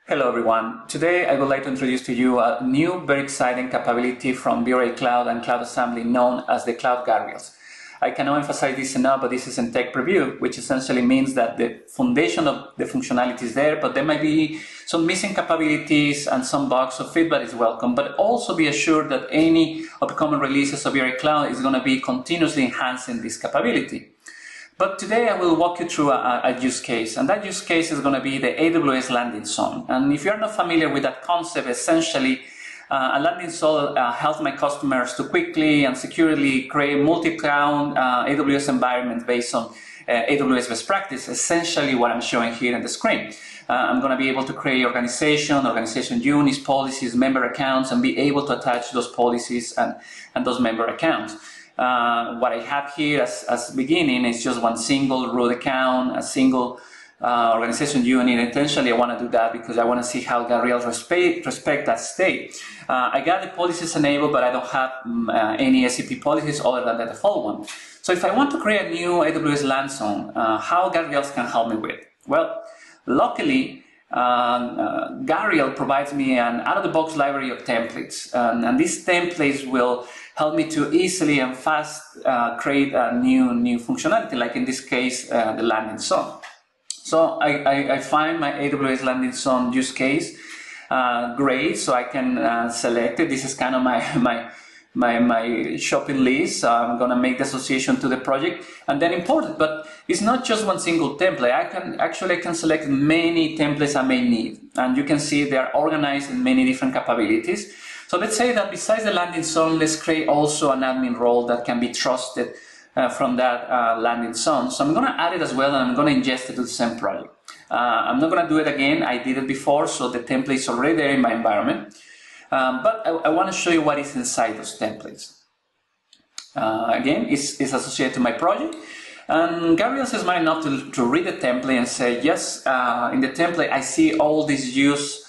Hello everyone. Today I would like to introduce to you a new very exciting capability from vRAC Cloud and Cloud Assembly known as the Cloud Guardrails. I cannot emphasize this enough, but this is in tech preview, which essentially means that the foundation of the functionality is there, but there might be some missing capabilities and some bugs, so feedback is welcome. But also be assured that any upcoming releases of vRAC Cloud is going to be continuously enhancing this capability. But today I will walk you through a use case, and that use case is going to be the AWS Landing Zone. And if you're not familiar with that concept, essentially a landing zone helps my customers to quickly and securely create multi-cloud AWS environment based on AWS best practice, essentially what I'm showing here on the screen. I'm going to be able to create organization units, policies, member accounts, and be able to attach those policies and those member accounts. What I have here as beginning is just one single root account, a single organization unit. Intentionally, I want to do that because I want to see how Guardrails respect that state. I got the policies enabled, but I don't have any SCP policies other than the default one. So if I want to create a new AWS Land Zone, how Guardrails can help me with? Well, luckily, Guardrail provides me an out-of-the-box library of templates, and these templates will help me to easily and fast create a new functionality, like in this case, the landing zone. So I find my AWS landing zone use case great, so I can select it. This is kind of my shopping list. So I'm going to make the association to the project and then import it. But it's not just one single template. I can select many templates I may need, and you can see they are organized in many different capabilities. So let's say that besides the landing zone, let's create also an admin role that can be trusted from that landing zone. So I'm going to add it as well, and I'm going to ingest it to the same project. I'm not going to do it again. I did it before, so the template is already there in my environment. But I want to show you what is inside those templates. Again, it's associated to my project. And Guardrails is smart enough to read the template and say, yes, in the template I see all these use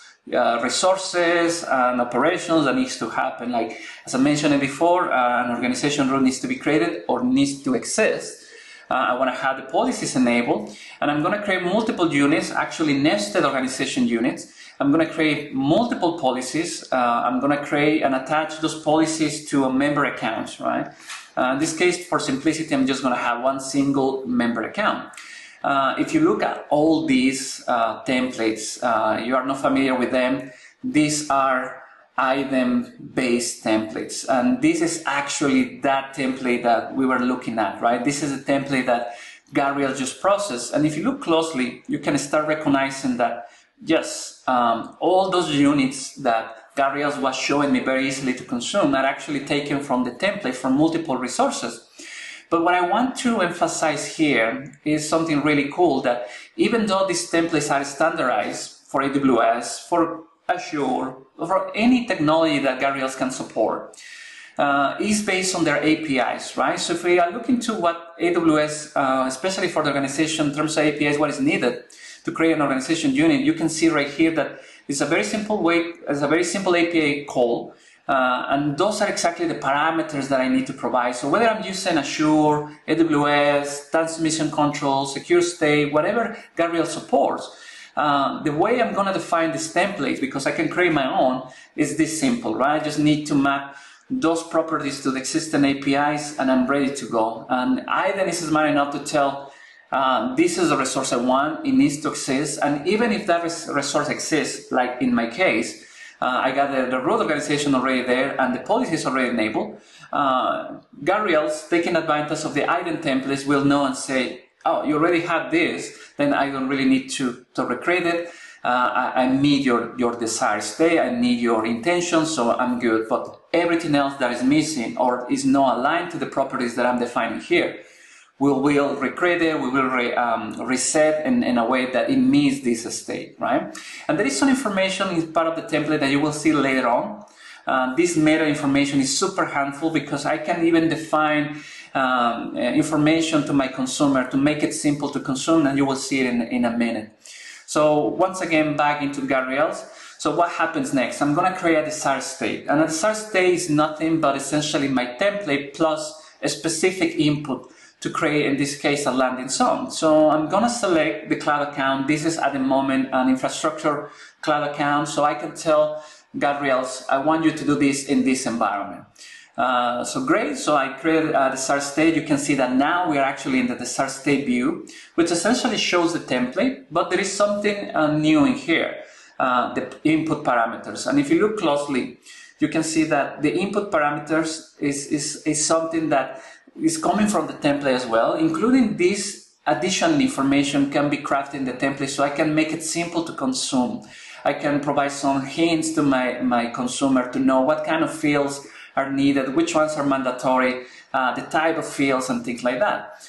resources and operations that needs to happen. Like, as I mentioned before, an organization rule needs to be created or needs to exist. I want to have the policies enabled, and I'm going to create multiple units, actually nested organization units. I'm going to create multiple policies. I'm going to create and attach those policies to a member account, right? In this case, for simplicity, I'm just going to have one single member account. If you look at all these templates, you are not familiar with them. These are item-based templates, and this is actually that template that we were looking at, right? This is a template that Guardrails just processed, and if you look closely, you can start recognizing that, yes, all those units that Guardrails was showing me very easily to consume are actually taken from the template from multiple resources. But what I want to emphasize here is something really cool, that even though these templates are standardized for AWS, for Azure, for any technology that Guardrails can support, is based on their APIs, right? So if we are looking to what AWS, especially for the organization, in terms of APIs, what is needed to create an organization unit, you can see right here that it's a very simple way, it's a very simple API call. And those are exactly the parameters that I need to provide. So whether I'm using Azure, AWS, transmission control, secure state, whatever Guardrails supports, the way I'm going to define these templates, because I can create my own, is this simple, right? I just need to map those properties to the existing APIs, and I'm ready to go. And then is smart enough to tell, this is a resource I want, it needs to exist, and even if that resource exists, like in my case, I got the root organization already there and the policies already enabled. Guardrails, taking advantage of the item templates, will know and say, oh, you already have this, then I don't really need to recreate it. I need your desired state, I need your intention, so I'm good. But everything else that is missing or is not aligned to the properties that I'm defining here, we will recreate it, we will reset in a way that it meets this state, right? And there is some information in part of the template that you will see later on. This meta information is super handful because I can even define information to my consumer to make it simple to consume, and you will see it in a minute. So once again, back into Guardrails. So what happens next? I'm going to create a desired state, and a desired state is nothing but essentially my template plus a specific input to create, in this case, a landing zone. So I'm going to select the cloud account. This is at the moment an infrastructure cloud account, so I can tell Guardrails, I want you to do this in this environment. So great, so I created the start state. You can see that now we are actually in the start state view, which essentially shows the template, but there is something new in here, the input parameters. And if you look closely, you can see that the input parameters is something that is coming from the template as well, including this additional information can be crafted in the template, so I can make it simple to consume. I can provide some hints to my consumer to know what kind of fields are needed, which ones are mandatory, the type of fields and things like that.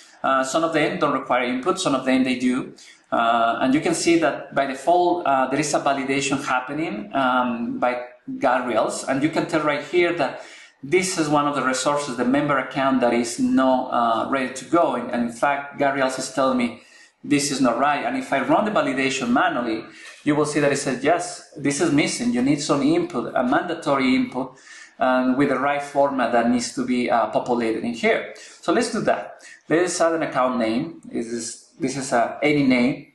Some of them don't require input, some of them they do. And you can see that by default there is a validation happening by Guardrails, and you can tell right here that this is one of the resources, the member account, that is not ready to go. And in fact, Guardrails is telling me this is not right. And if I run the validation manually, you will see that it says, yes, this is missing. You need some input, a mandatory input, with the right format that needs to be populated in here. So let's do that. Let's add an account name. This is any name.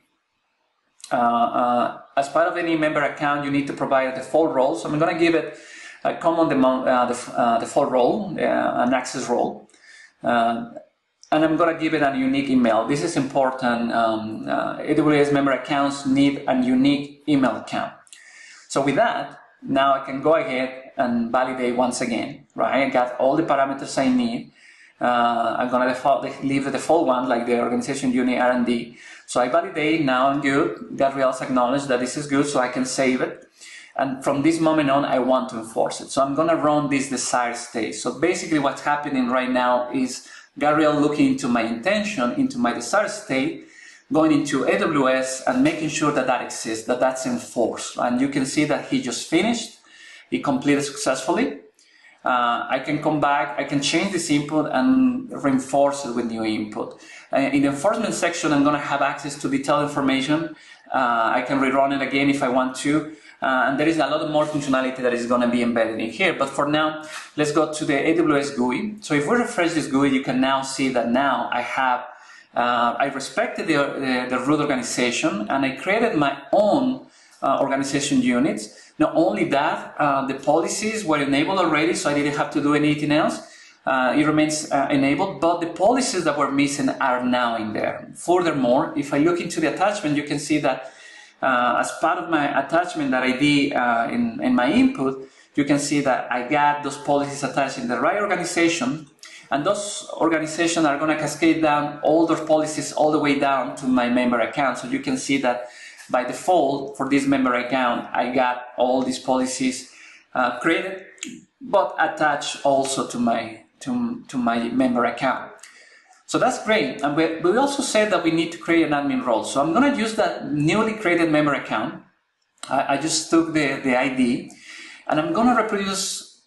As part of any member account, you need to provide a default role. So I'm going to give it a common default role, an access role. And I'm going to give it a unique email. This is important. AWS member accounts need a unique email account. So with that, now I can go ahead and validate once again, right? I got all the parameters I need. I'm going to leave the default one, like the organization unit R&D. So I validate, now I'm good. Guardrails acknowledge that this is good, so I can save it. And from this moment on, I want to enforce it. So I'm going to run this desired state. So basically what's happening right now is Guardrail looking into my intention, into my desired state, going into AWS and making sure that that exists, that that's enforced. And you can see that he just finished. He completed successfully. I can come back, I can change this input and reinforce it with new input. In the enforcement section, I'm going to have access to detailed information. I can rerun it again if I want to. And there is a lot of more functionality that is going to be embedded in here. But for now, let's go to the AWS GUI. So if we refresh this GUI, you can now see that now I have, I respected the root organization, and I created my own organization units. Not only that, the policies were enabled already, so I didn't have to do anything else. It remains enabled, but the policies that were missing are now in there. Furthermore, if I look into the attachment, you can see that as part of my attachment that I did in my input, you can see that I got those policies attached in the right organization, and those organizations are going to cascade down all those policies all the way down to my member account. So you can see that by default, for this member account, I got all these policies created, but attached also to my member account. So that's great. And we also said that we need to create an admin role. So I'm going to use that newly created member account. I just took the ID, and I'm going to reproduce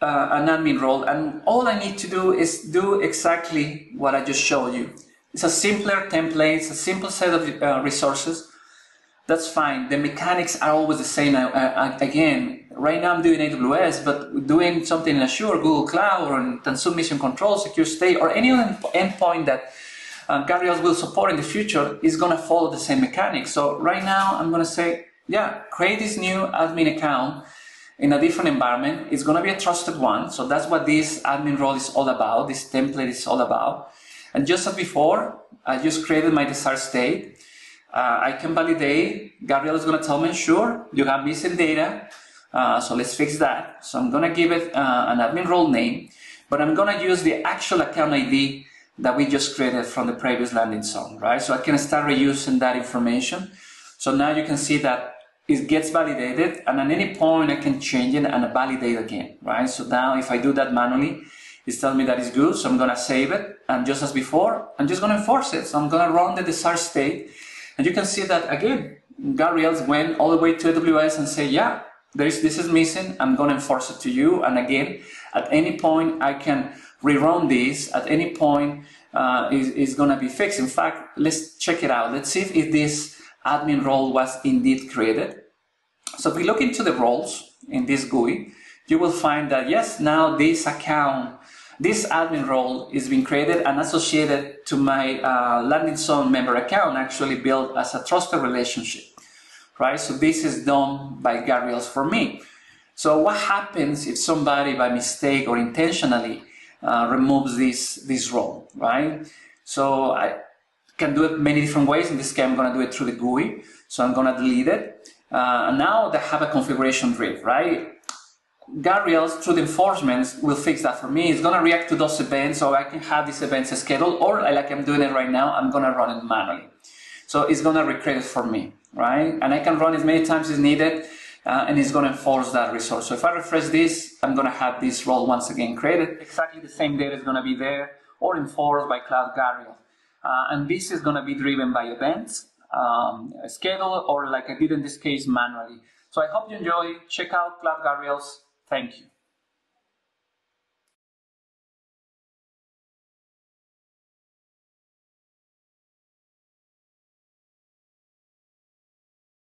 an admin role. And all I need to do is do exactly what I just showed you. It's a simpler template, it's a simple set of resources. That's fine. The mechanics are always the same. Again, right now I'm doing AWS, but doing something in Azure, Google Cloud, or in Tanzu Mission Control, Secure State, or any other endpoint that Guardrails will support in the future is going to follow the same mechanics. So right now I'm going to say, yeah, create this new admin account in a different environment. It's going to be a trusted one. So that's what this admin role is all about. This template is all about. And just as before, I just created my desired state. I can validate. Guardrail is going to tell me, sure, you have missing data, so let's fix that. So I'm going to give it an admin role name, but I'm going to use the actual account ID that we just created from the previous landing zone, right? So I can start reusing that information. So now you can see that it gets validated, and at any point I can change it and validate again, right? So now if I do that manually, it's telling me that it's good, so I'm going to save it, and just as before, I'm just going to enforce it. So I'm going to run the desired state. And you can see that again, Guardrails went all the way to AWS and say, yeah, this is missing, I'm going to enforce it to you. And again, at any point I can rerun this, at any point is going to be fixed. In fact, let's check it out. Let's see if this admin role was indeed created. So if we look into the roles in this GUI, you will find that yes, now this account This admin role is being created and associated to my Landing Zone member account, actually built as a trusted relationship, right? So this is done by Guardrails for me. So what happens if somebody by mistake or intentionally removes this role, right? So I can do it many different ways. In this case, I'm going to do it through the GUI. So I'm going to delete it. And now they have a configuration drift, right? Guardrails, through the enforcements, will fix that for me. It's going to react to those events, so I can have these events scheduled, or like I'm doing it right now, I'm going to run it manually. So it's going to recreate it for me, right? And I can run as many times as needed, and it's going to enforce that resource. So if I refresh this, I'm going to have this role once again created. Exactly the same data is going to be there, or enforced by Cloud Guardrails. And this is going to be driven by events, schedule, or like I did in this case, manually. So I hope you enjoy. Check out Cloud Guardrails. Thank you.